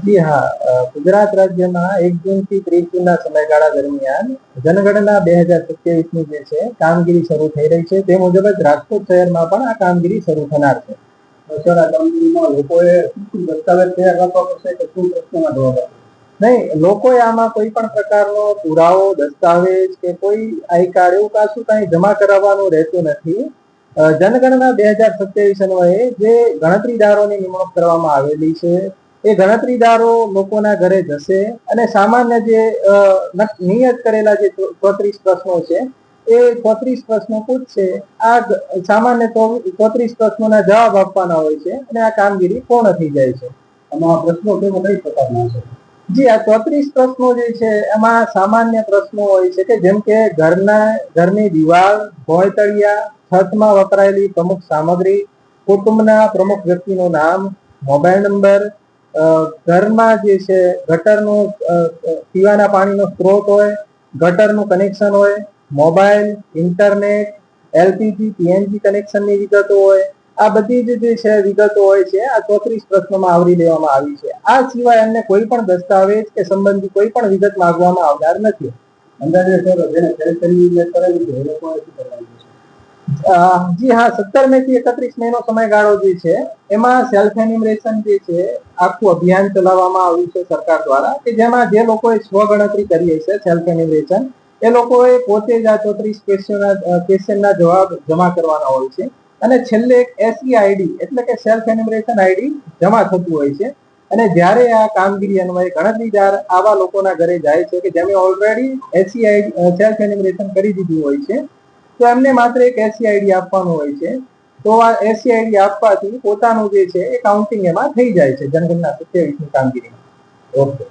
જી હા, ગુજરાત રાજ્યમાં 1 જૂનથી 30 જૂનના સમયગાળા દરમિયાન જનગણના 2027ની જે છે કામગીરી શરૂ થઈ રહી છે. તે મુજબ જ રાજકોટ શહેરમાં પણ આ કામગીરી શરૂ થનાર છે. સર, આ કામગીરીમાં લોકોએ દસ્તાવેજ તૈયાર રાખવા પડશે કે શું પ્રશ્નોમાં જવાબ આપશે? નહીં, લોકોએ આમાં કોઈ પણ પ્રકારનો પુરાવો, દસ્તાવેજ કે કોઈ આઈ કાર્ડ એવું કશું કંઈ જમા કરાવવાનું રહેતું નથી. જનગણના 2027 અન્વયે જે ગણતરીદારોની નિમણૂક કરવામાં આવેલી છે એ ગણતરીદારો લોકોના ઘરે જશે અને સામાન્ય જે નિયત કરેલા જે 34 પ્રશ્નો છે એ 34 પ્રશ્નો પૂછશે. આ સામાન્ય 34 પ્રશ્નોના જવાબ આપવાના હોય છે અને આ કામગીરી પૂર્ણ થઈ જાય છે. આમાં પ્રશ્નો કેવો કઈ પ્રકારના છે? જી, આ 34 પ્રશ્નો જે છે એમાં સામાન્ય પ્રશ્નો હોય છે કે જેમ કે ઘરની દિવાલ, ભોંયતળિયા, છતમાં વપરાયેલી પ્રમુખ સામગ્રી, કુટુંબના પ્રમુખ વ્યક્તિનું નામ, મોબાઈલ નંબર, ઘરમાં જે છે ગટરનું પીવાના પાણીનો સ્ત્રોત હોય, ગટરનું કનેક્શન હોય, મોબાઈલ, ઇન્ટરનેટ, એલપીજી, પીએનજી કનેક્શનની વિગતો હોય, આ બધી જ જે છે વિગતો હોય છે આ 34 પ્રશ્નોમાં આવરી લેવામાં આવી છે. આ સિવાય એમને કોઈ પણ દસ્તાવેજ કે સંબંધી કોઈ પણ વિગત માંગવામાં આવનાર નથી. અંદાજે સર, જેને કરેલી છે એ લોકોએ શું કરવાનું છે? જી હા, 17 મે થી 31 મેનો સમયગાળો જે છે એમાં સેલ્ફ એન્યુમરેશન જે છે આખું અભિયાન ચલાવવામાં આવ્યું છે સરકાર દ્વારા, કે જેમાં જે લોકોએ સ્વગણતરી કરી છે સેલ્ફ એન્યુમરેશન એ લોકોએ પોતે જ આ 34 ક્વેશ્ચનના જવાબ જમા કરવાના હોય છે અને છેલ્લે એક એસઈ આઈડી એટલે કે સેલ્ફ એન્યુમરેશન આઈડી જમા થતું હોય છે. અને જ્યારે આ કામગીરી અન્વયે ગણતરીદાર આવા લોકોના ઘરે જાય છે કે જેમને already SE ID self enumeration કરી દીધું હોય છે, તો એમને માત્ર એક એસઈ આઈડી આપવાનું હોય છે. તો આ એસઈ આઈડી આપવાથી પોતાનું જે છે એ કાઉન્ટિંગ એમાં થઈ જાય છે જનગણના 27ની કામગીરીમાં. ઓકે.